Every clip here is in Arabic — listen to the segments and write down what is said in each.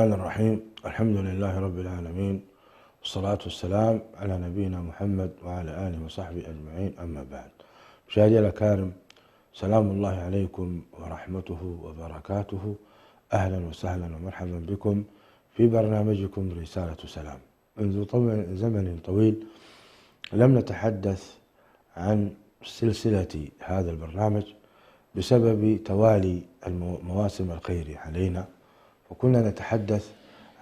الرحمن الرحيم. الحمد لله رب العالمين، والصلاة والسلام على نبينا محمد وعلى آله وصحبه أجمعين، أما بعد. مشاهدي الأكارم، سلام الله عليكم ورحمته وبركاته. أهلا وسهلا ومرحبا بكم في برنامجكم رسالة سلام. منذ زمن طويل لم نتحدث عن سلسلة هذا البرنامج بسبب توالي مواسم الخير علينا، وكنا نتحدث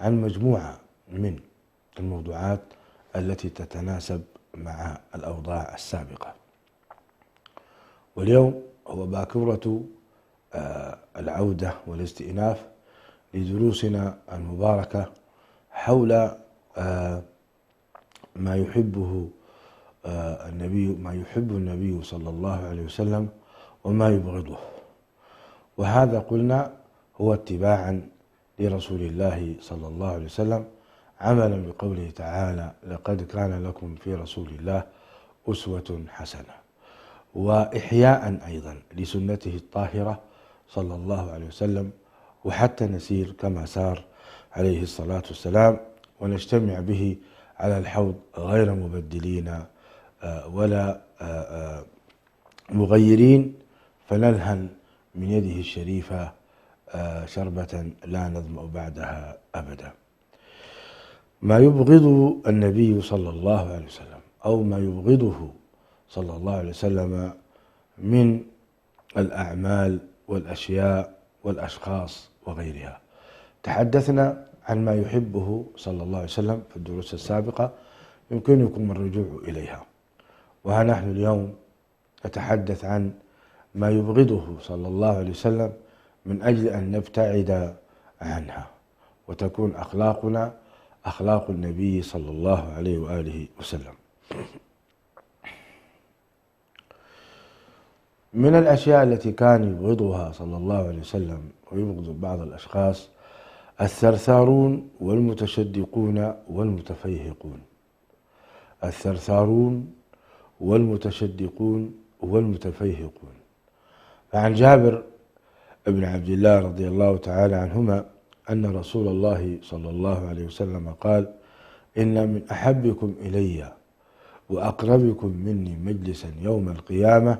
عن مجموعة من الموضوعات التي تتناسب مع الأوضاع السابقة. واليوم هو باكورة العودة والاستئناف لدروسنا المباركة حول ما يحبه النبي صلى الله عليه وسلم وما يبغضه. وهذا قلنا هو اتباعا لرسول الله صلى الله عليه وسلم، عملا بقوله تعالى: لقد كان لكم في رسول الله أسوة حسنة، وإحياء أيضا لسنته الطاهرة صلى الله عليه وسلم، وحتى نسير كما سار عليه الصلاة والسلام ونجتمع به على الحوض غير مبدلين ولا مغيرين، فنلهن من يده الشريفة شربة لا نظمأ بعدها أبدا. ما يبغضه النبي صلى الله عليه وسلم أو ما يبغضه صلى الله عليه وسلم من الأعمال والأشياء والأشخاص وغيرها. تحدثنا عن ما يحبه صلى الله عليه وسلم في الدروس السابقة، يمكنكم الرجوع إليها. وها نحن اليوم نتحدث عن ما يبغضه صلى الله عليه وسلم من أجل أن نبتعد عنها وتكون أخلاقنا أخلاق النبي صلى الله عليه وآله وسلم. من الأشياء التي كان يبغضها صلى الله عليه وسلم ويبغض بعض الأشخاص الثرثارون والمتشدقون والمتفيهقون. الثرثارون والمتشدقون والمتفيهقون. فعن جابر ابن عبد الله رضي الله تعالى عنهما أن رسول الله صلى الله عليه وسلم قال: إن من أحبكم إلي وأقربكم مني مجلسا يوم القيامة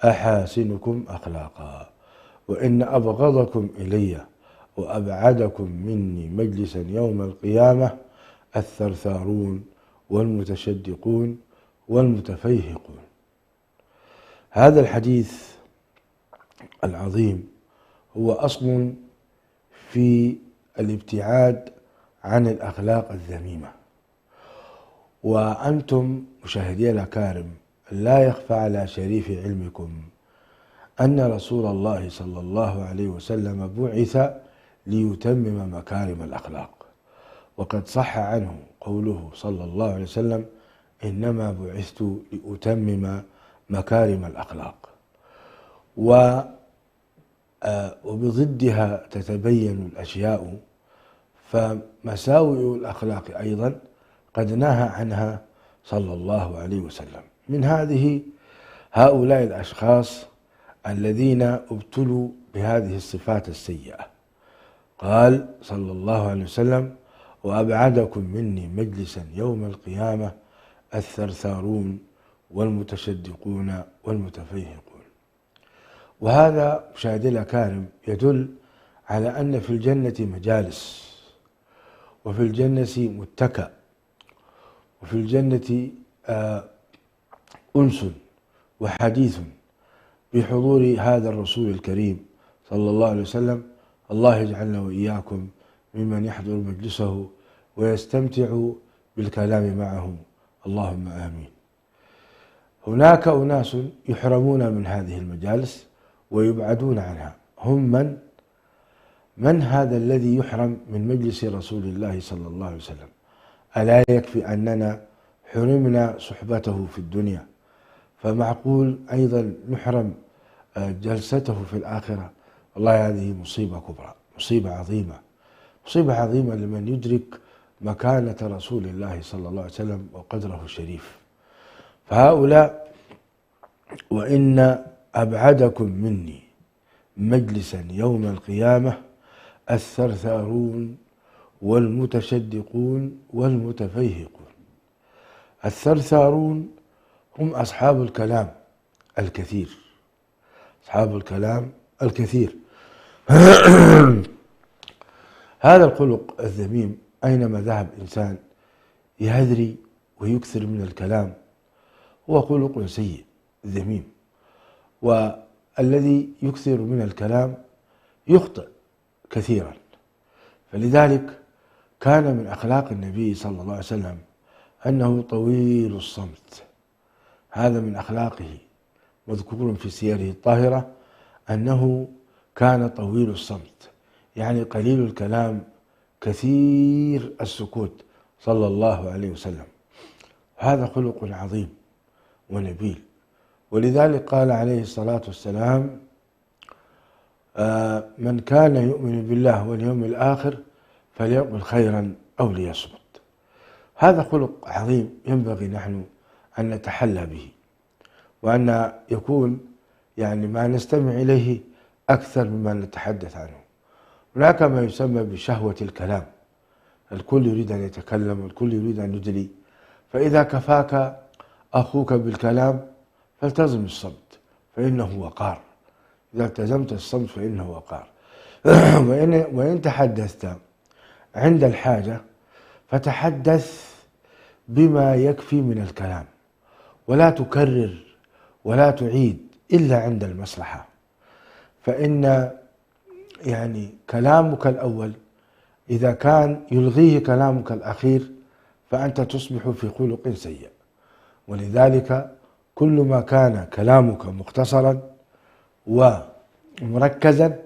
أحاسنكم أخلاقا، وإن أبغضكم إلي وأبعدكم مني مجلسا يوم القيامة الثرثارون والمتشدقون والمتفيهقون. هذا الحديث العظيم هو أصل في الابتعاد عن الأخلاق الذميمة. وأنتم مشاهدي الأكارم، لا يخفى على شريف علمكم أن رسول الله صلى الله عليه وسلم بعث ليتمم مكارم الأخلاق، وقد صح عنه قوله صلى الله عليه وسلم: إنما بعثت لأتمم مكارم الأخلاق. وبضدها تتبين الأشياء، فمساوئ الأخلاق أيضا قد نهى عنها صلى الله عليه وسلم. من هؤلاء الأشخاص الذين ابتلوا بهذه الصفات السيئة. قال صلى الله عليه وسلم: وأبعدكم مني مجلسا يوم القيامة الثرثارون والمتشدقون والمتفيهقون. وهذا مشاهدي الأكارم يدل على أن في الجنة مجالس، وفي الجنة متكأ، وفي الجنة أنس وحديث بحضور هذا الرسول الكريم صلى الله عليه وسلم. الله يجعلنا وإياكم ممن يحضر مجلسه ويستمتع بالكلام معه، اللهم آمين. هناك أناس يحرمون من هذه المجالس ويبعدون عنها. هم من هذا الذي يحرم من مجلس رسول الله صلى الله عليه وسلم؟ ألا يكفي أننا حرمنا صحبته في الدنيا، فمعقول أيضا نحرم جلسته في الآخرة؟ والله هذه مصيبة كبرى، مصيبة عظيمة، مصيبة عظيمة لمن يدرك مكانة رسول الله صلى الله عليه وسلم وقدره الشريف. فهؤلاء: وإن أبعدكم مني مجلسا يوم القيامة الثرثارون والمتشدقون والمتفيهقون. الثرثارون هم أصحاب الكلام الكثير، أصحاب الكلام الكثير. هذا الخلق الذميم أينما ذهب إنسان يهذري ويكثر من الكلام هو خلق سيء ذميم، والذي يكثر من الكلام يخطئ كثيرا. فلذلك كان من أخلاق النبي صلى الله عليه وسلم أنه طويل الصمت، هذا من أخلاقه، مذكور في سيره الطاهرة أنه كان طويل الصمت، يعني قليل الكلام كثير السكوت صلى الله عليه وسلم. هذا خلق عظيم ونبيل، ولذلك قال عليه الصلاة والسلام: من كان يؤمن بالله واليوم الآخر فليقل خيرا أو ليصمت. هذا خلق عظيم ينبغي نحن أن نتحلى به، وأن يكون يعني ما نستمع إليه أكثر مما نتحدث عنه. هناك ما يسمى بشهوة الكلام، الكل يريد أن يتكلم والكل يريد أن يدلي، فإذا كفاك أخوك بالكلام فالتزم الصمت فإنه وقار، إذا التزمت الصمت فإنه وقار. وإن تحدثت عند الحاجة فتحدث بما يكفي من الكلام، ولا تكرر ولا تعيد إلا عند المصلحة، فإن يعني كلامك الأول إذا كان يلغيه كلامك الأخير فأنت تصبح في خلق سيء. ولذلك كل ما كان كلامك مختصرا ومركزا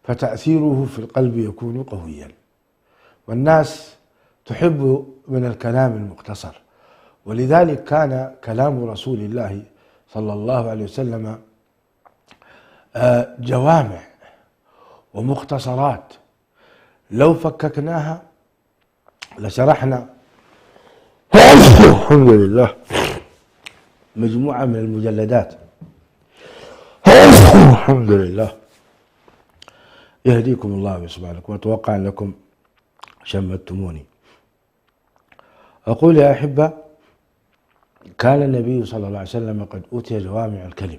فتأثيره في القلب يكون قويا، والناس تحب من الكلام المختصر. ولذلك كان كلام رسول الله صلى الله عليه وسلم جوامع ومختصرات، لو فككناها لشرحنا الحمد لله مجموعة من المجلدات. الحمد لله، يهديكم الله ويصلحكم، وأتوقع أنكم شمتموني. أقول يا أحبة، كان النبي صلى الله عليه وسلم قد أوتي جوامع الكلم،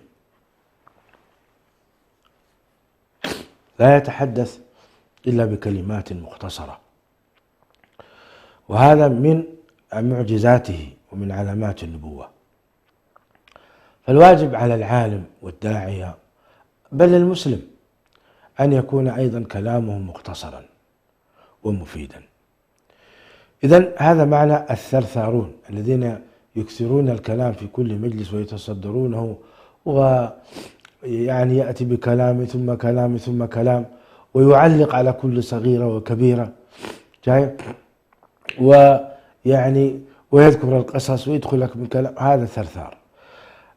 لا يتحدث إلا بكلمات مختصرة، وهذا من معجزاته ومن علامات النبوة. فالواجب على العالم والداعية بل المسلم أن يكون أيضا كلامه مختصرا ومفيدا. إذن هذا معنى الثرثارون الذين يكثرون الكلام في كل مجلس ويتصدرونه، ويعني يأتي بكلام ثم كلام ثم كلام، ويعلق على كل صغيرة وكبيرة، ويعني ويذكر القصص ويدخل لك من كلام. هذا ثرثار.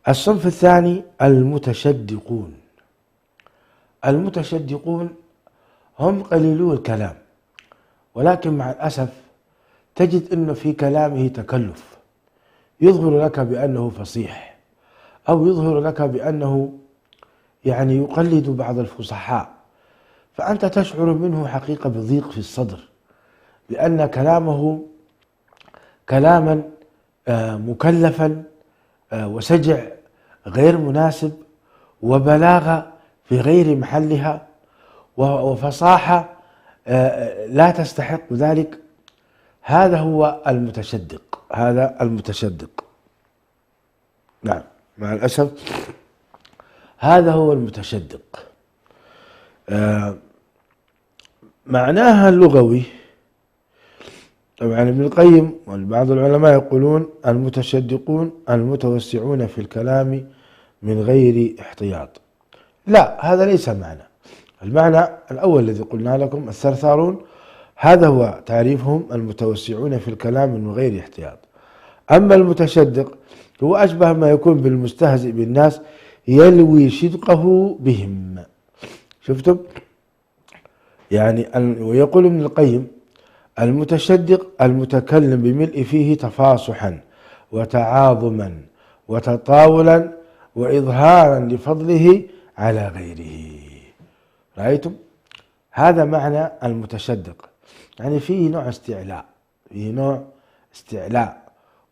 الصنف الثاني المتشدقون. المتشدقون هم قليلو الكلام، ولكن مع الأسف تجد أنه في كلامه تكلف، يظهر لك بأنه فصيح، أو يظهر لك بأنه يعني يقلد بعض الفصحاء، فأنت تشعر منه حقيقة بضيق في الصدر، لأن كلامه كلاما مكلفا وسجع غير مناسب، وبلاغة في غير محلها، وفصاحة لا تستحق ذلك. هذا هو المتشدق، هذا المتشدق. نعم، مع الأسف هذا هو المتشدق. معناها اللغوي طبعا ابن القيم وبعض العلماء يقولون المتشدقون المتوسعون في الكلام من غير احتياط. لا، هذا ليس معنى. المعنى الأول الذي قلنا لكم الثرثارون، هذا هو تعريفهم، المتوسعون في الكلام من غير احتياط. أما المتشدق هو أشبه ما يكون بالمستهزئ بالناس يلوي شدقه بهم. شفتم؟ يعني ويقول ابن القيم المتشدق المتكلم بملء فيه تفاصحا وتعاظما وتطاولا وإظهارا لفضله على غيره. رأيتم؟ هذا معنى المتشدق، يعني فيه نوع استعلاء،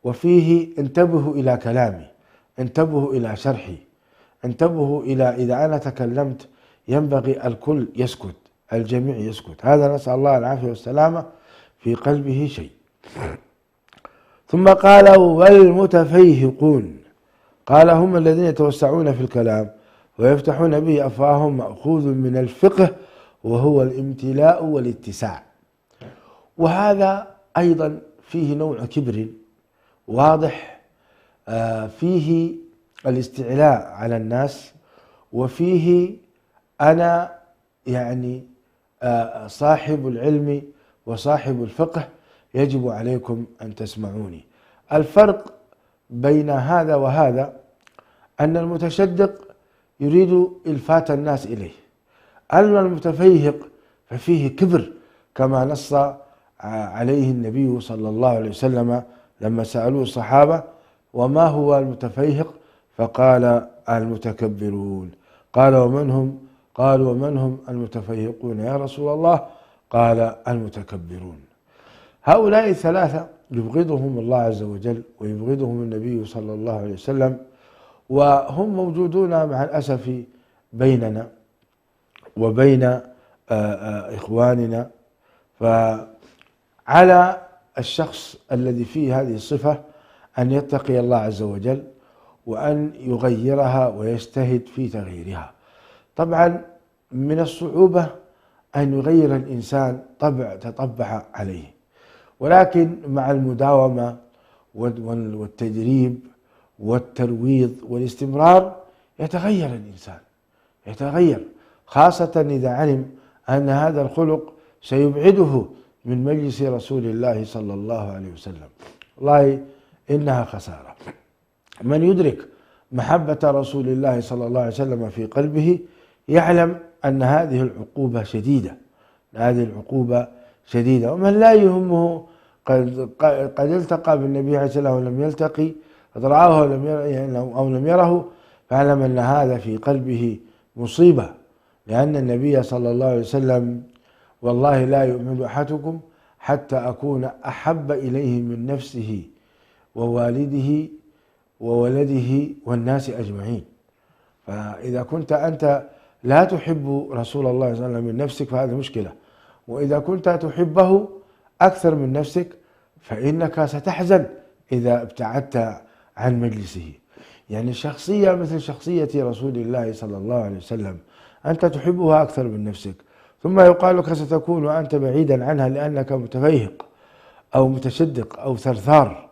وفيه انتبهوا إلى كلامي، انتبهوا إلى شرحي، انتبهوا إلى إذا أنا تكلمت ينبغي الكل يسكت، الجميع يسكت. هذا نسأل الله العافية والسلامة، في قلبه شيء. ثم قال والمتفيهقون، قال هم الذين يتوسعون في الكلام ويفتحون به أفواههم، مأخوذ من الفقه وهو الامتلاء والاتساع. وهذا أيضا فيه نوع كبر واضح، فيه الاستعلاء على الناس، وفيه أنا يعني صاحب العلم وصاحب الفقه، يجب عليكم أن تسمعوني. الفرق بين هذا وهذا أن المتشدق يريد إلفات الناس إليه، أما المتفيهق ففيه كبر، كما نص عليه النبي صلى الله عليه وسلم لما سألوه الصحابة وما هو المتفيهق؟ فقال المتكبرون. قال ومن هم؟ قالوا ومن هم المتفيهقون يا رسول الله؟ قال المتكبرون. هؤلاء الثلاثة يبغضهم الله عز وجل ويبغضهم النبي صلى الله عليه وسلم، وهم موجودون مع الأسف بيننا وبين إخواننا. فعلى الشخص الذي فيه هذه الصفة أن يتقي الله عز وجل وأن يغيرها ويجتهد في تغييرها. طبعا من الصعوبة أن يغير الإنسان طبع تطبع عليه، ولكن مع المداومة والتدريب والترويض والاستمرار يتغير الإنسان، يتغير، خاصة إذا علم أن هذا الخلق سيبعده من مجلس رسول الله صلى الله عليه وسلم. والله إنها خسارة. من يدرك محبة رسول الله صلى الله عليه وسلم في قلبه يعلم أن هذه العقوبة شديدة، هذه العقوبة شديدة. ومن لا يهمه قد التقى بالنبي عليه الصلاة والسلام ولم يلتقي، قد رآه أو لم يره، فاعلم أن هذا في قلبه مصيبة، لأن النبي صلى الله عليه وسلم والله لا يؤمن أحدكم حتى أكون أحب إليه من نفسه ووالده وولده والناس أجمعين. فإذا كنت أنت لا تحب رسول الله صلى الله عليه وسلم من نفسك فهذا مشكلة، وإذا كنت تحبه أكثر من نفسك فإنك ستحزن إذا ابتعدت عن مجلسه. يعني شخصية مثل شخصية رسول الله صلى الله عليه وسلم أنت تحبها أكثر من نفسك، ثم يقال لك ستكون وأنت بعيدا عنها لأنك متفيهق أو متشدق أو ثرثار،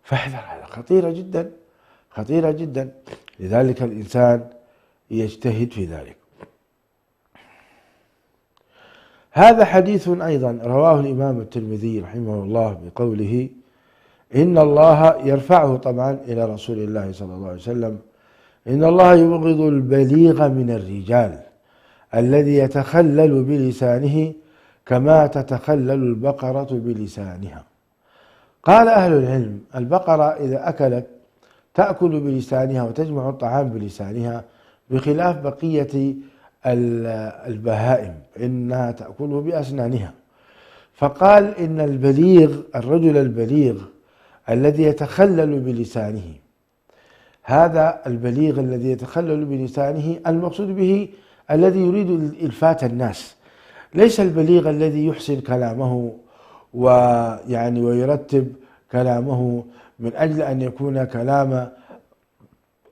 فاحذر، هذا خطيرة جدا، خطيرة جدا. لذلك الإنسان يجتهد في ذلك. هذا حديث أيضا رواه الإمام الترمذي رحمه الله بقوله إن الله يرفعه طبعا إلى رسول الله صلى الله عليه وسلم: إن الله يبغض البليغ من الرجال الذي يتخلل بلسانه كما تتخلل البقرة بلسانها. قال أهل العلم: البقرة إذا أكلت تأكل بلسانها وتجمع الطعام بلسانها، بخلاف بقية البهائم إنها تأكله بأسنانها. فقال إن البليغ، الرجل البليغ الذي يتخلل بلسانه، هذا البليغ الذي يتخلل بلسانه المقصود به الذي يريد إلفات الناس، ليس البليغ الذي يحسن كلامه ويرتب كلامه من أجل أن يكون كلام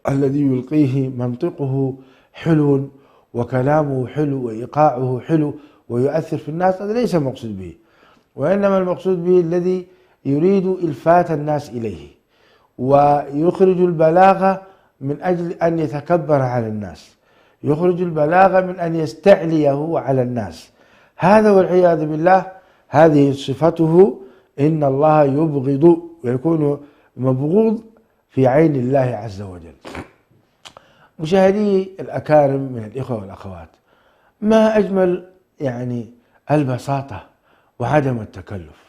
الذي يلقيه منطقه حلو وكلامه حلو وإيقاعه حلو ويؤثر في الناس، هذا ليس المقصود به. وإنما المقصود به الذي يريد إلفات الناس إليه ويخرج البلاغة من أجل أن يتكبر على الناس، يخرج البلاغة من أن يستعلي هو على الناس. هذا والعياذ بالله هذه صفته، إن الله يبغض ويكون مبغوض في عين الله عز وجل. مشاهدي الأكارم من الإخوة والأخوات، ما أجمل البساطة وعدم التكلف.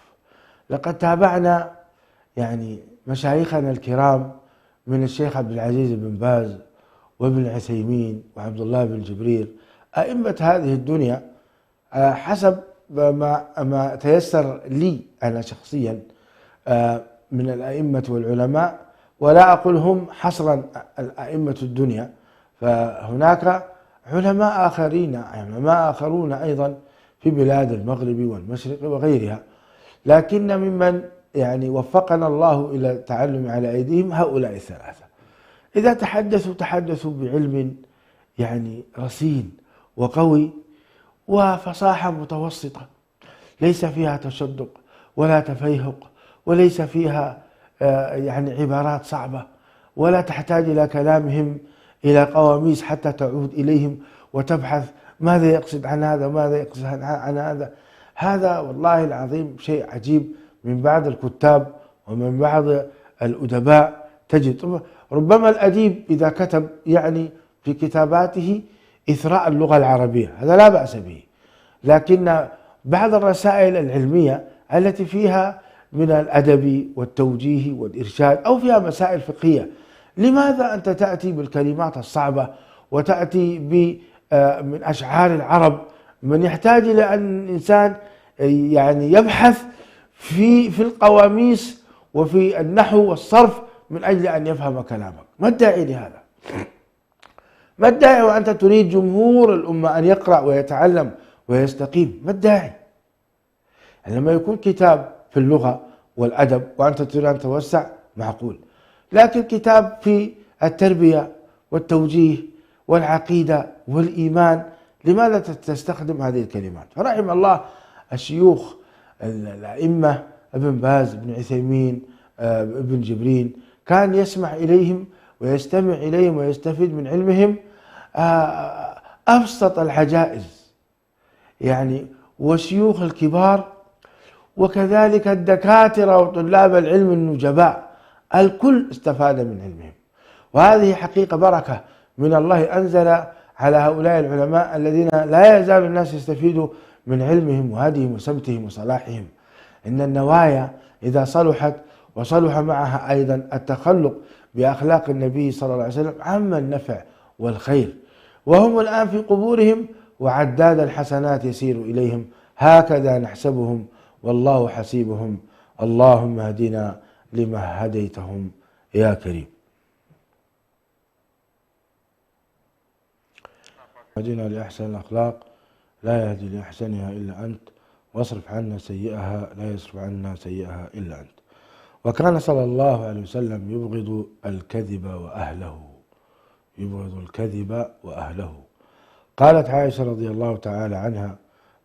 لقد تابعنا مشايخنا الكرام من الشيخ عبد العزيز بن باز وابن عثيمين وعبد الله بن جبريل، أئمة هذه الدنيا، حسب ما تيسر لي أنا شخصيا من الأئمة والعلماء، ولا أقول هم حصرا الأئمة الدنيا، فهناك علماء آخرون أيضا في بلاد المغرب والمشرق وغيرها، لكن ممن يعني وفقنا الله إلى التعلم على أيديهم هؤلاء الثلاثة. إذا تحدثوا بعلم يعني رصين وقوي وفصاحة متوسطة، ليس فيها تشدق ولا تفيهق، وليس فيها يعني عبارات صعبة، ولا تحتاج إلى كلامهم إلى قواميس حتى تعود إليهم وتبحث ماذا يقصد عن هذا وماذا يقصد عن هذا. هذا والله العظيم شيء عجيب من بعض الكتاب ومن بعض الأدباء. تجد ربما الأديب إذا كتب يعني في كتاباته إثراء اللغة العربية، هذا لا بأس به، لكن بعض الرسائل العلمية التي فيها من الأدب والتوجيه والإرشاد أو فيها مسائل فقهية، لماذا أنت تأتي بالكلمات الصعبة وتأتي من أشعار العرب؟ من يحتاج إلى أن الإنسان يعني يبحث في القواميس وفي النحو والصرف من أجل أن يفهم كلامك. ما الداعي لهذا؟ ما الداعي وأنت تريد جمهور الأمة أن يقرأ ويتعلم ويستقيم؟ ما الداعي؟ لما يكون كتاب في اللغة والأدب وأنت تريد أن توسع معقول، لكن كتاب في التربية والتوجيه والعقيدة والإيمان، لماذا تستخدم هذه الكلمات؟ فرحم الله الشيوخ الأئمة، ابن باز، ابن عثيمين، ابن جبرين، كان يسمع إليهم ويستمع إليهم ويستفيد من علمهم أبسط العجائز يعني، وشيوخ الكبار وكذلك الدكاترة وطلاب العلم النجباء، الكل استفاد من علمهم. وهذه حقيقة بركة من الله أنزل على هؤلاء العلماء الذين لا يزال الناس يستفيدوا من علمهم وهديهم وسمتهم وصلاحهم. إن النوايا إذا صلحت وصلح معها أيضا التخلق بأخلاق النبي صلى الله عليه وسلم عم النفع والخير، وهم الآن في قبورهم وعداد الحسنات يسير إليهم، هكذا نحسبهم والله حسيبهم. اللهم اهدنا لما هديتهم يا كريم. هدنا لأحسن الأخلاق لا يهدي لأحسنها إلا أنت، واصرف عنا سيئها لا يصرف عنا سيئها إلا أنت. وكان صلى الله عليه وسلم يبغض الكذب وأهله. قالت عائشة رضي الله تعالى عنها: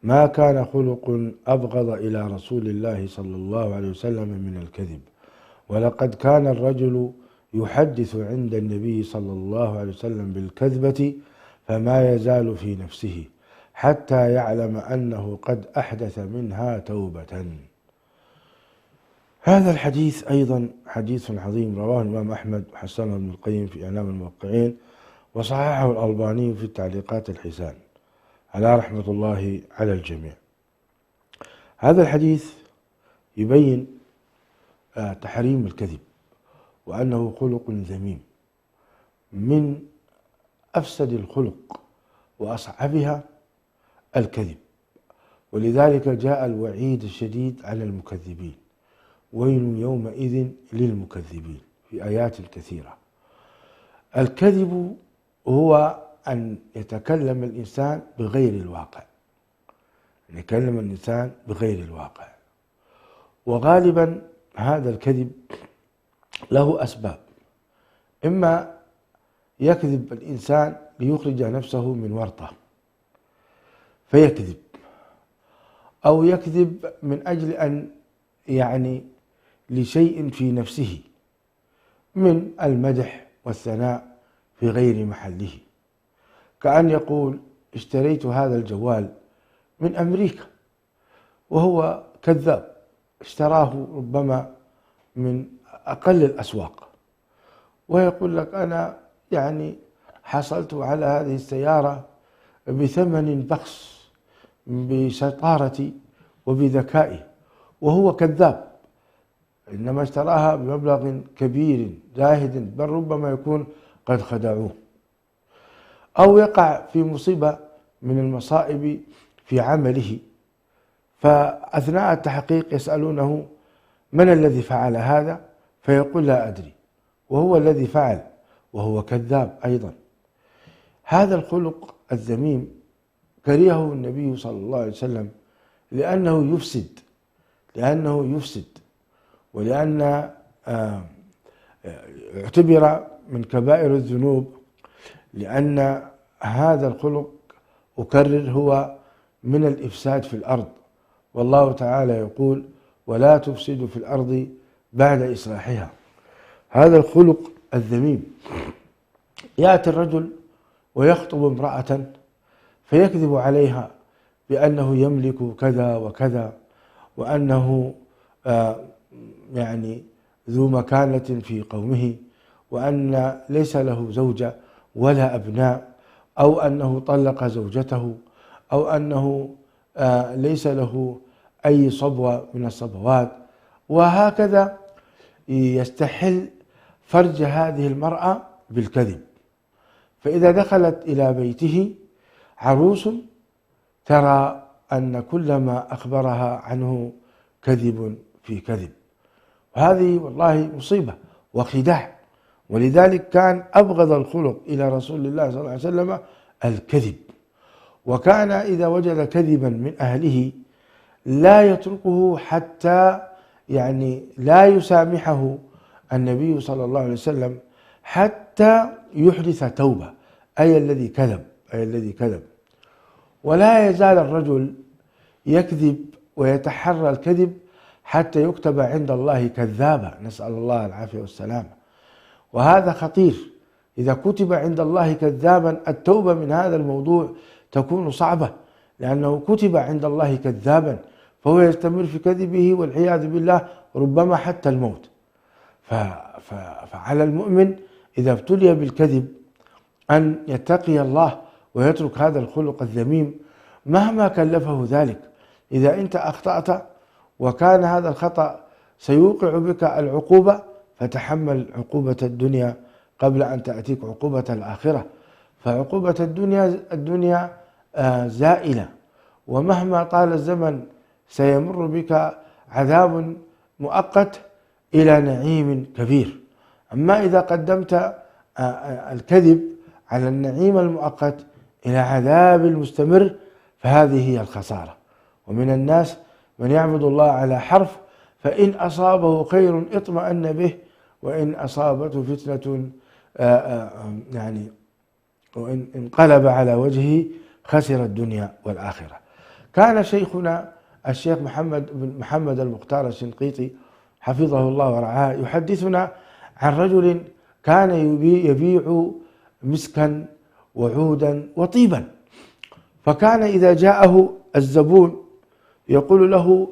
ما كان خلق أبغض إلى رسول الله صلى الله عليه وسلم من الكذب، ولقد كان الرجل يحدث عند النبي صلى الله عليه وسلم بالكذبة فما يزال في نفسه حتى يعلم أنه قد أحدث منها توبة. هذا الحديث أيضا حديث عظيم، رواه الإمام أحمد وحسنه ابن القيم في إعلام الموقعين، وصححه الألباني في التعليقات الحسان، على رحمة الله على الجميع. هذا الحديث يبين تحريم الكذب، وأنه خلق ذميم، من أفسد الخلق وأصعبها الكذب، ولذلك جاء الوعيد الشديد على المكذبين: ويل يومئذ للمكذبين، في آيات كثيرة. الكذب هو أن يتكلم الإنسان بغير الواقع، وغالبا هذا الكذب له أسباب: إما يكذب الإنسان ليخرج نفسه من ورطة فيكذب، أو يكذب من أجل أن يعني لشيء في نفسه من المدح والثناء في غير محله، كأن يقول: اشتريت هذا الجوال من أمريكا، وهو كذاب، اشتراه ربما من أقل الأسواق، ويقول لك: أنا يعني حصلت على هذه السيارة بثمن بخس بشطارتي وبذكائي، وهو كذاب، إنما اشتراها بمبلغ كبير زاهد، بل ربما يكون قد خدعوه. أو يقع في مصيبة من المصائب في عمله، فأثناء التحقيق يسألونه: من الذي فعل هذا؟ فيقول: لا أدري، وهو الذي فعل، وهو كذاب أيضا. هذا الخلق الذميم كرهه النبي صلى الله عليه وسلم لأنه يفسد، ولأن اعتبر من كبائر الذنوب، لأن هذا الخلق أكرر هو من الإفساد في الأرض، والله تعالى يقول: ولا تفسدوا في الأرض بعد إصلاحها. هذا الخلق الذميم. يأتي الرجل ويخطب امرأة فيكذب عليها بأنه يملك كذا وكذا، وأنه يعني ذو مكانة في قومه، وأن ليس له زوجة ولا أبناء، أو أنه طلق زوجته، أو أنه ليس له أي صبوة من الصبوات، وهكذا يستحل فرج هذه المرأة بالكذب. فإذا دخلت إلى بيته عروس ترى أن كل ما أخبرها عنه كذب في كذب، وهذه والله مصيبة وخداع. ولذلك كان أبغض الخلق إلى رسول الله صلى الله عليه وسلم الكذب، وكان إذا وجد كذبا من أهله لا يتركه حتى لا يسامحه النبي صلى الله عليه وسلم حتى يحدث توبة، أي الذي كذب. ولا يزال الرجل يكذب ويتحرى الكذب حتى يكتب عند الله كذابا، نسأل الله العافية والسلامة. وهذا خطير، إذا كتب عند الله كذابا التوبة من هذا الموضوع تكون صعبة، لأنه كتب عند الله كذابا، فهو يستمر في كذبه والعياذ بالله، ربما حتى الموت. فعلى المؤمن إذا ابتلي بالكذب أن يتقي الله ويترك هذا الخلق الذميم مهما كلفه ذلك. إذا أنت أخطأت وكان هذا الخطأ سيوقع بك العقوبة، فتحمل عقوبة الدنيا قبل أن تأتيك عقوبة الآخرة. فعقوبة الدنيا زائلة، ومهما طال الزمن سيمر بك عذاب مؤقت إلى نعيم كبير. أما إذا قدمت الكذب على النعيم المؤقت إلى عذاب المستمر فهذه هي الخسارة. ومن الناس من يعبد الله على حرف، فإن أصابه خير اطمأن به، وإن أصابته فتنة وإن انقلب على وجهه خسر الدنيا والآخرة. كان شيخنا الشيخ محمد المختار الشنقيطي حفظه الله ورعاه يحدثنا عن رجل كان يبيع مسكا وعودا وطيبا، فكان إذا جاءه الزبون يقول له: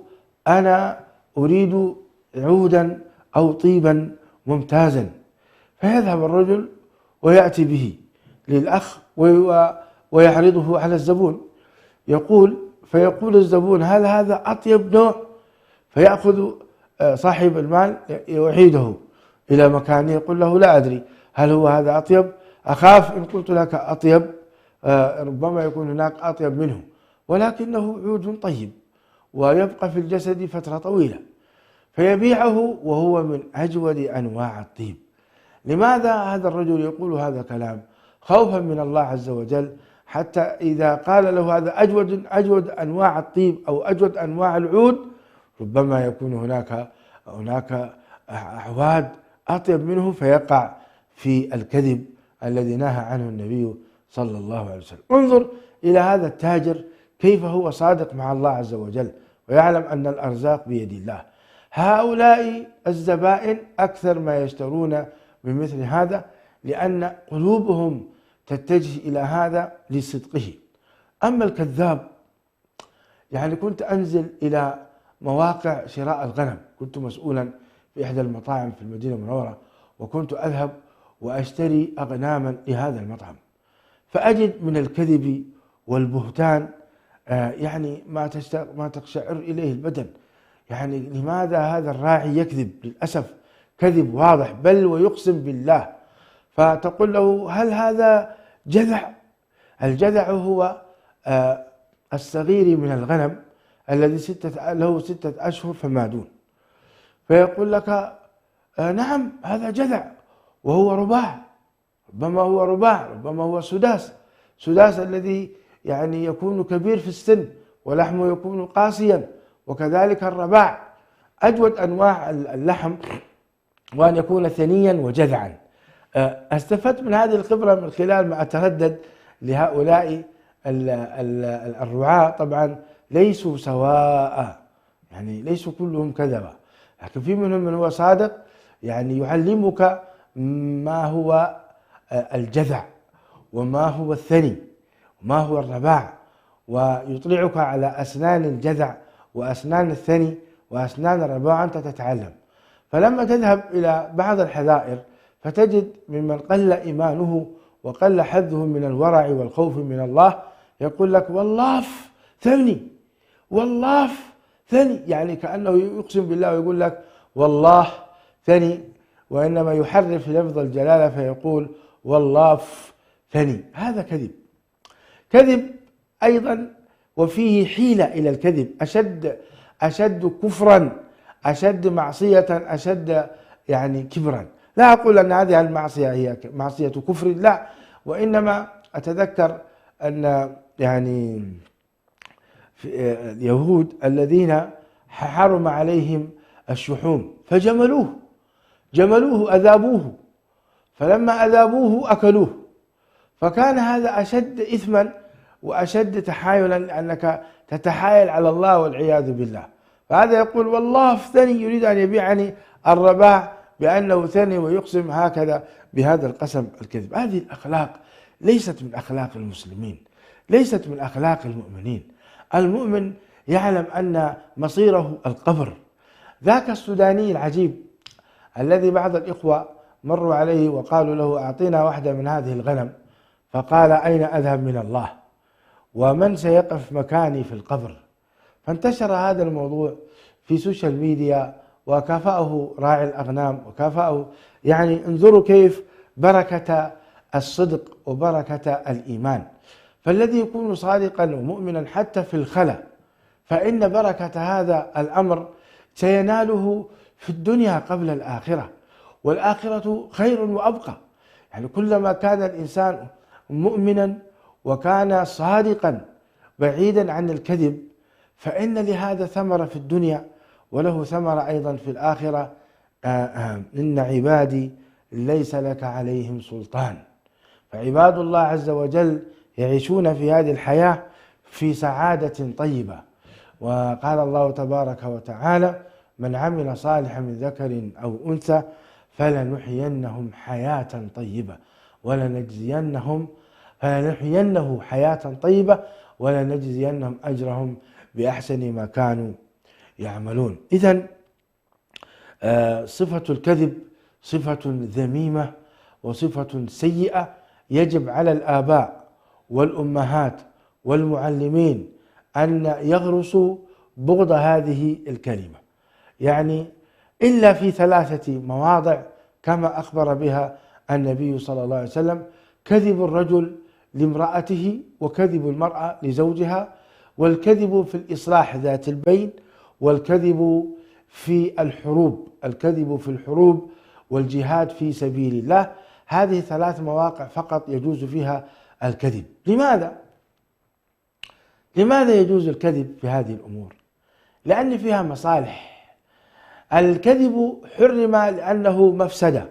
أنا أريد عودا أو طيبا ممتازا، فيذهب الرجل ويأتي به للأخ ويعرضه على الزبون، فيقول الزبون: هل هذا أطيب نوع؟ فيأخذ صاحب المال يعيده إلى مكانه، يقول له: لا أدري هل هو هذا أطيب، أخاف إن قلت لك أطيب ربما يكون هناك أطيب منه، ولكنه عود طيب ويبقى في الجسد فترة طويلة، فيبيعه وهو من أجود أنواع الطيب. لماذا هذا الرجل يقول هذا الكلام؟ خوفا من الله عز وجل، حتى إذا قال له هذا أجود أنواع الطيب أو أجود أنواع العود، ربما يكون هناك أعواد أطيب منه، فيقع في الكذب الذي نهى عنه النبي صلى الله عليه وسلم. انظر إلى هذا التاجر كيف هو صادق مع الله عز وجل، ويعلم أن الأرزاق بيد الله. هؤلاء الزبائن أكثر ما يشترون بمثل هذا، لأن قلوبهم تتجه إلى هذا لصدقه. أما الكذاب، كنت أنزل إلى مواقع شراء الغنم، كنت مسؤولا في إحدى المطاعم في المدينة المنورة، وكنت أذهب وأشتري أغناما لهذا المطعم، فأجد من الكذب والبهتان ما تقشعر إليه البدن. لماذا هذا الراعي يكذب؟ للأسف كذب واضح، بل ويقسم بالله. فتقول له: هل هذا جذع؟ الجذع هو الصغير من الغنم الذي له 6 أشهر فما دون، فيقول لك نعم هذا جذع وهو رباع، ربما هو رباع، ربما هو سداس الذي يعني يكون كبير في السن ولحمه يكون قاسيا، وكذلك الرباع أجود أنواع اللحم، وأن يكون ثنيا وجذعا. استفدت من هذه الخبرة من خلال ما أتردد لهؤلاء الرعاة. طبعا ليسوا سواء، يعني ليسوا كلهم كذبة، لكن في منهم من هو صادق، يعني يعلمك ما هو الجذع وما هو الثني وما هو الرباع، ويطلعك على أسنان الجذع وأسنان الثني وأسنان الرباع أنت تتعلم. فلما تذهب إلى بعض الحظائر فتجد ممن قل إيمانه وقل حظه من الورع والخوف من الله يقول لك واللاف ثني، واللاف ثني، يعني كأنه يقسم بالله ويقول لك والله ثني، وإنما يحرف لفظ الجلالة فيقول واللاف ثني. هذا كذب أيضا، وفيه حيلة إلى الكذب أشد كفرا، أشد معصية، أشد يعني كبرا. لا أقول أن هذه المعصية هي معصية كفر، لا، وإنما أتذكر أن يعني اليهود الذين حرم عليهم الشحوم فجملوه، أذابوه، فلما أذابوه أكلوه، فكان هذا أشد إثما وأشد تحايلا، لأنك تتحايل على الله والعياذ بالله. فهذا يقول والله ثني، يريد أن يبيعني الرباع بأنه ثني ويقسم هكذا بهذا القسم الكذب. هذه الأخلاق ليست من أخلاق المسلمين، ليست من أخلاق المؤمنين. المؤمن يعلم أن مصيره القبر. ذاك السوداني العجيب الذي بعض الإخوة مروا عليه وقالوا له أعطينا واحدة من هذه الغنم، فقال أين أذهب من الله ومن سيقف مكاني في القبر؟ فانتشر هذا الموضوع في سوشيال ميديا وكافأه راعي الأغنام وكافأه. يعني انظروا كيف بركة الصدق وبركة الإيمان. فالذي يكون صادقا ومؤمنا حتى في الخلا فإن بركة هذا الأمر سيناله في الدنيا قبل الآخرة، والآخرة خير وأبقى. يعني كلما كان الإنسان مؤمنا وكان صادقا بعيدا عن الكذب فإن لهذا ثمرة في الدنيا وله ثمرة أيضا في الآخرة. إن عبادي ليس لك عليهم سلطان. فعباد الله عز وجل يعيشون في هذه الحياة في سعادة طيبة. وقال الله تبارك وتعالى من عمل صالحا من ذكر أو أنثى فلنحيينه حياة طيبة ولنجزينهم أجرهم بأحسن ما كانوا يعملون. إذن صفة الكذب صفة ذميمة وصفة سيئة، يجب على الآباء والأمهات والمعلمين أن يغرسوا بغض هذه الكلمة، يعني إلا في 3 مواضع كما أخبر بها النبي صلى الله عليه وسلم: كذب الرجل لامرأته، وكذب المرأة لزوجها، والكذب في الإصلاح ذات البين، والكذب في الحروب والجهاد في سبيل الله. هذه 3 مواقع فقط يجوز فيها الكذب. لماذا يجوز الكذب في هذه الأمور؟ لأن فيها مصالح. الكذب حرم لأنه مفسدة،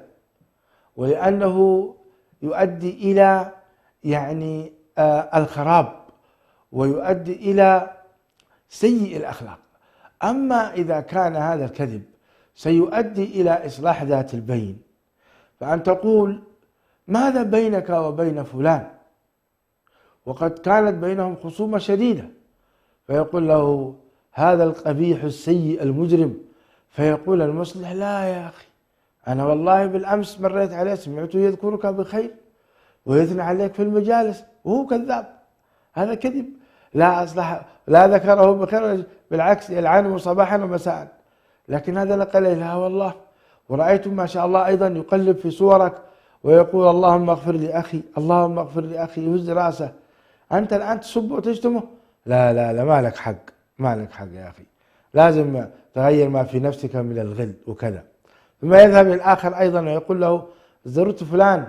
ولأنه يؤدي إلى يعني الخراب، ويؤدي إلى سيء الأخلاق. أما إذا كان هذا الكذب سيؤدي إلى إصلاح ذات البين، فأن تقول ماذا بينك وبين فلان وقد كانت بينهم خصومة شديدة، فيقول له هذا القبيح السيء المجرم، فيقول المصلح لا يا أخي أنا والله بالأمس مريت عليه سمعته يذكرك بخير ويثنى عليك في المجالس، وهو كذاب. هذا كذب، لا ذكره بخير، بالعكس يلعنه صباحا ومساء. لكن هذا نقل لا والله، ورأيتم ما شاء الله أيضا يقلب في صورك ويقول اللهم اغفر لأخي، اللهم اغفر لأخي، يهز رأسه. أنت الآن تسب وتشتمه؟ لا ما لك حق، ما لك حق يا أخي، لازم تغير ما في نفسك من الغل وكذا. ثم يذهب للآخر أيضا ويقول له زرت فلان،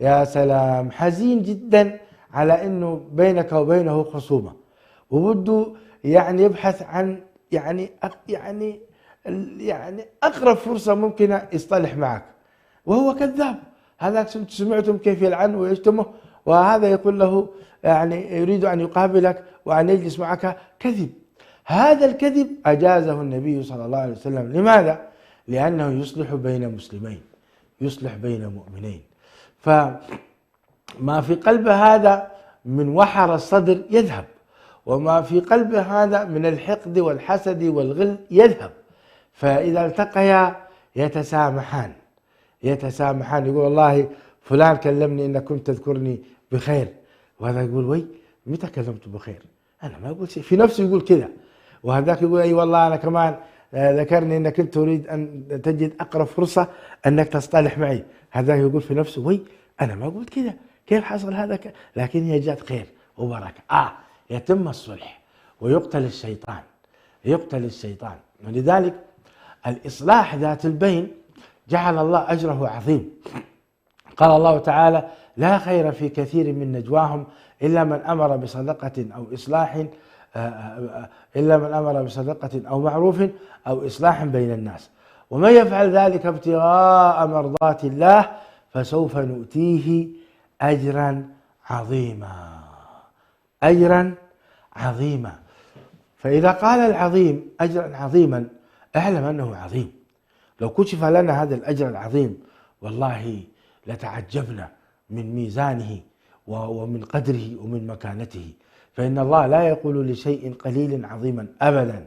يا سلام، حزين جدا على أنه بينك وبينه خصومة وبده يعني يبحث عن يعني أقرب فرصة ممكنة يصطلح معك، وهو كذاب. هذاك سمعتم كيف يلعن ويشتمه، وهذا يقول له يعني يريد أن يقابلك وأن يجلس معك. كذب. هذا الكذب أجازه النبي صلى الله عليه وسلم. لماذا؟ لأنه يصلح بين مسلمين، يصلح بين مؤمنين. فما في قلب هذا من وحر الصدر يذهب، وما في قلب هذا من الحقد والحسد والغل يذهب. فإذا التقيا يتسامحان، يقول والله فلان كلمني إنك كنت تذكرني بخير، وهذا يقول وي متى كلمت بخير؟ أنا ما أقول شيء، في نفسه يقول كذا. وهذاك يقول أي والله أنا كمان ذكرني أنك كنت تريد أن تجد أقرب فرصة أنك تصطلح معي. هذاك يقول في نفسه وي أنا ما قلت كذا، كيف حصل هذا لكن هي جات خير وبركة. يتم الصلح ويقتل الشيطان، يقتل الشيطان. ولذلك الإصلاح ذات البين جعل الله أجره عظيم. قال الله تعالى لا خير في كثير من نجواهم إلا من أمر بصدقة أو إصلاح إلا من أمر بصدقة أو معروف أو إصلاح بين الناس، ومن يفعل ذلك ابتغاء مرضات الله فسوف نؤتيه أجرا عظيما، أجرا عظيما. فإذا قال العظيم أجرا عظيما اعلم أنه عظيم. لو كشف لنا هذا الأجر العظيم والله لتعجبنا من ميزانه ومن قدره ومن مكانته. فإن الله لا يقول لشيء قليل عظيما أبدا،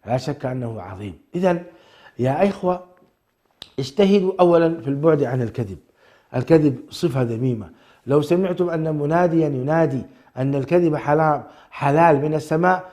لا شك أنه عظيم. إذن يا إخوة اجتهدوا أولا في البعد عن الكذب. الكذب صفة ذميمة. لو سمعتم أن مناديا ينادي أن الكذب حلال من السماء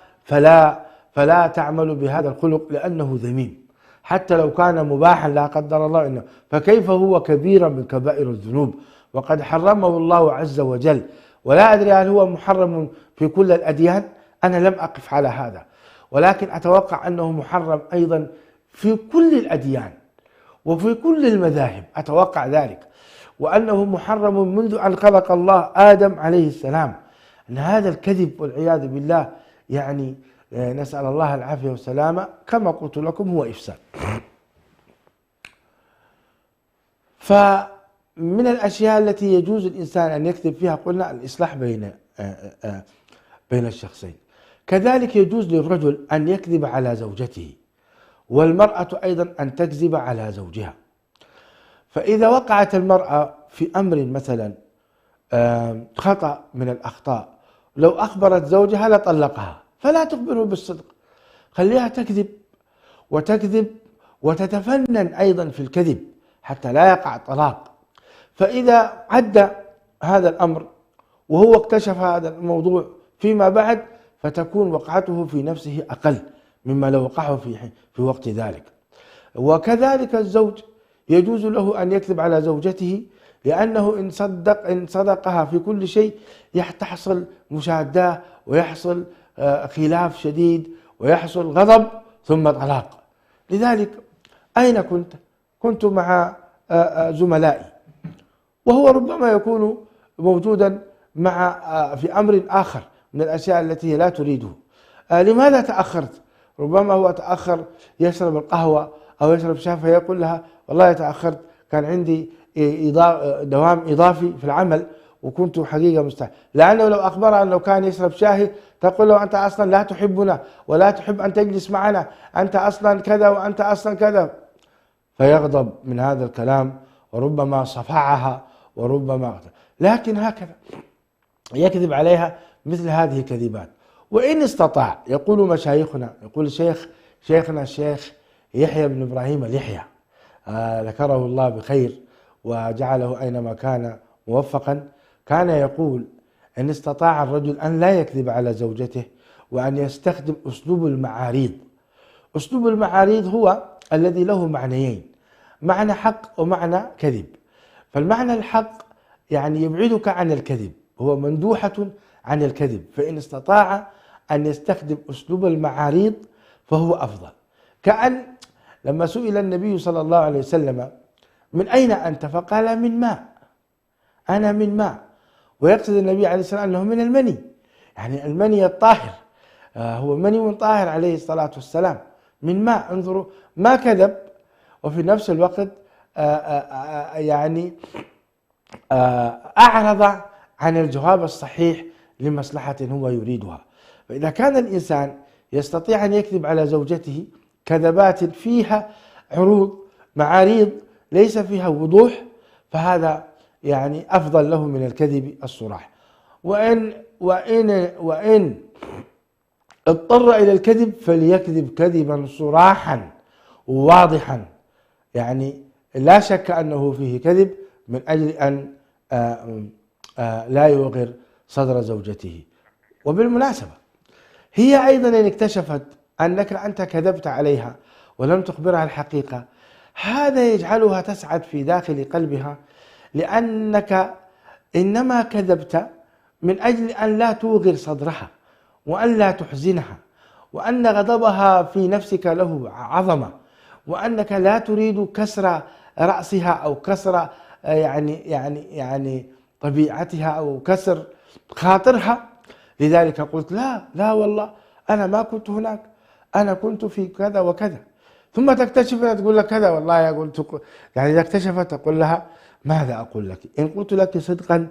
فلا تعملوا بهذا الخلق لأنه ذميم، حتى لو كان مباحا لا قدر الله إنه، فكيف هو كبيرا من كبائر الذنوب وقد حرمه الله عز وجل. ولا أدري هل هو محرم في كل الأديان، أنا لم أقف على هذا، ولكن أتوقع أنه محرم أيضا في كل الأديان وفي كل المذاهب، أتوقع ذلك، وأنه محرم منذ أن خلق الله آدم عليه السلام. أن هذا الكذب والعياذ بالله يعني نسأل الله العافية والسلامة كما قلت لكم هو إفساد. فمن الأشياء التي يجوز الإنسان أن يكذب فيها قلنا الإصلاح بين الشخصين. كذلك يجوز للرجل أن يكذب على زوجته، والمرأة أيضا أن تكذب على زوجها. فإذا وقعت المرأة في أمر مثلا خطأ من الأخطاء، لو أخبرت زوجها لطلقها، فلا تخبره بالصدق، خليها تكذب وتتفنن أيضا في الكذب حتى لا يقع طلاق. فإذا عدى هذا الأمر وهو اكتشف هذا الموضوع فيما بعد، فتكون وقعته في نفسه أقل مما لو وقعه في وقت ذلك. وكذلك الزوج يجوز له أن يكذب على زوجته، لأنه إن صدقها في كل شيء تحصل مشادة ويحصل خلاف شديد ويحصل غضب ثم طلاق. لذلك أين كنت مع زملائي، وهو ربما يكون موجودا في أمر آخر من الأشياء التي لا تريده. لماذا تأخرت؟ ربما هو تأخر يشرب القهوة أو يشرب شاي، فيقول لها والله تأخرت، كان عندي دوام إضافي في العمل وكنت حقيقة مستعجل. لأنه لو أخبرها أنه كان يشرب شاي تقول له أنت أصلا لا تحبنا ولا تحب أن تجلس معنا، أنت أصلا كذا وأنت أصلا كذا، فيغضب من هذا الكلام وربما صفعها وربما. لكن هكذا يكذب عليها مثل هذه الكذبات. وإن استطاع، يقول مشايخنا، يقول شيخنا الشيخ يحيى بن إبراهيم اليحيى ذكره الله بخير وجعله أينما كان موفقا، كان يقول إن استطاع الرجل أن لا يكذب على زوجته وأن يستخدم أسلوب المعاريض. أسلوب المعاريض هو الذي له معنيين، معنى حق ومعنى كذب. فالمعنى الحق يعني يبعدك عن الكذب، هو مندوحة عن الكذب. فإن استطاع أن يستخدم أسلوب المعاريض فهو أفضل. كأن لما سئل النبي صلى الله عليه وسلم من أين أنت؟ فقال من ماء، أنا من ماء، ويقصد النبي عليه الصلاة والسلام أنه من المني، يعني المني الطاهر، هو مني طاهر عليه الصلاة والسلام من ماء. انظروا ما كذب، وفي نفس الوقت يعني أعرض عن الجواب الصحيح لمصلحة هو يريدها. فإذا كان الإنسان يستطيع أن يكذب على زوجته كذبات فيها عروض معاريض ليس فيها وضوح، فهذا يعني أفضل له من الكذب الصراح. وإن اضطر إلى الكذب فليكذب كذبا صراحا واضحا، يعني لا شك أنه فيه كذب من أجل أن لا يوغر صدر زوجته. وبالمناسبة هي أيضا إن اكتشفت أنك أنت كذبت عليها ولم تخبرها الحقيقة، هذا يجعلها تسعد في داخل قلبها، لأنك إنما كذبت من أجل أن لا توغر صدرها وأن لا تحزنها، وأن غضبها في نفسك له عظمة، وأنك لا تريد كسر رأسها أو كسر يعني طبيعتها أو كسر خاطرها. لذلك قلت لا والله أنا ما كنت هناك، أنا كنت في كذا وكذا. ثم تكتشف تقول لك كذا والله قلت، يعني إذا اكتشفت تقول لها ماذا أقول لك؟ إن قلت لك صدقا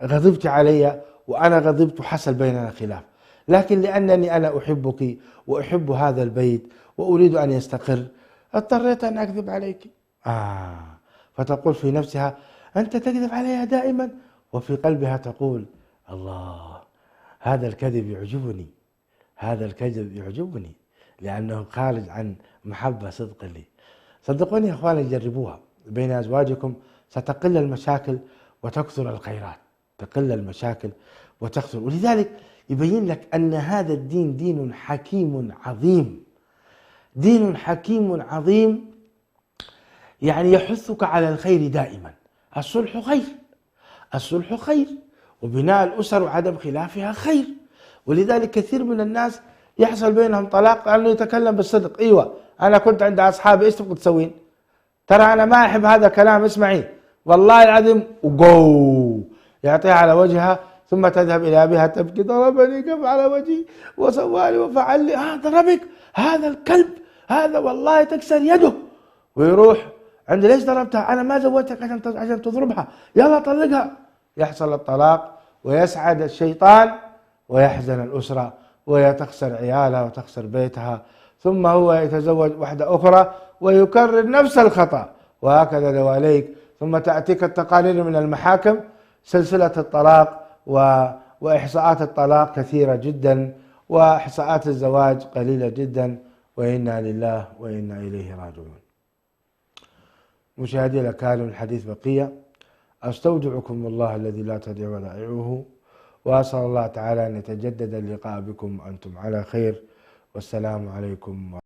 غضبت علي وأنا غضبت حصل بيننا خلاف، لكن لأنني أنا أحبك وأحب هذا البيت وأريد أن يستقر اضطريت أن أكذب عليك. فتقول في نفسها أنت تكذب عليها دائما، وفي قلبها تقول الله هذا الكذب يعجبني، هذا الكذب يعجبني لأنه خارج عن محبة صدق لي. صدقوني يا أخواني جربوها بين أزواجكم، ستقل المشاكل وتكثر الخيرات، تقل المشاكل وتكثر. ولذلك يبين لك أن هذا الدين دين حكيم عظيم، دين حكيم عظيم، يعني يحثك على الخير دائما. الصلح خير، الصلح خير، وبناء الأسر وعدم خلافها خير. ولذلك كثير من الناس يحصل بينهم طلاق لأنه يتكلم بالصدق. أيوة أنا كنت عند أصحابي إيش تبغى تسوين؟ ترى أنا ما أحب هذا الكلام، اسمعي والله العظيم، وقو يعطيها على وجهها، ثم تذهب إلى أبيها تبكي ضربني كف على وجهي وسوالي وفعل لي ضربك هذا الكلب هذا والله تكسر يده، ويروح عند ليش ضربتها؟ أنا ما زوجتك عشان تضربها، يلا طلقها. يحصل الطلاق ويسعد الشيطان ويحزن الأسرة وتخسر عيالها وتخسر بيتها، ثم هو يتزوج واحدة أخرى ويكرر نفس الخطأ، وهكذا دواليك. ثم تأتيك التقارير من المحاكم سلسلة الطلاق وإحصاءات الطلاق كثيرة جدا، وإحصاءات الزواج قليلة جدا، وإنا لله وإنا إليه راجعون. مشاهدي الأكارم، الحديث بقية. أستودعكم الله الذي لا تضيع ودائعه، وأسأل الله تعالى أن يتجدد اللقاء بكم وأنتم على خير، والسلام عليكم.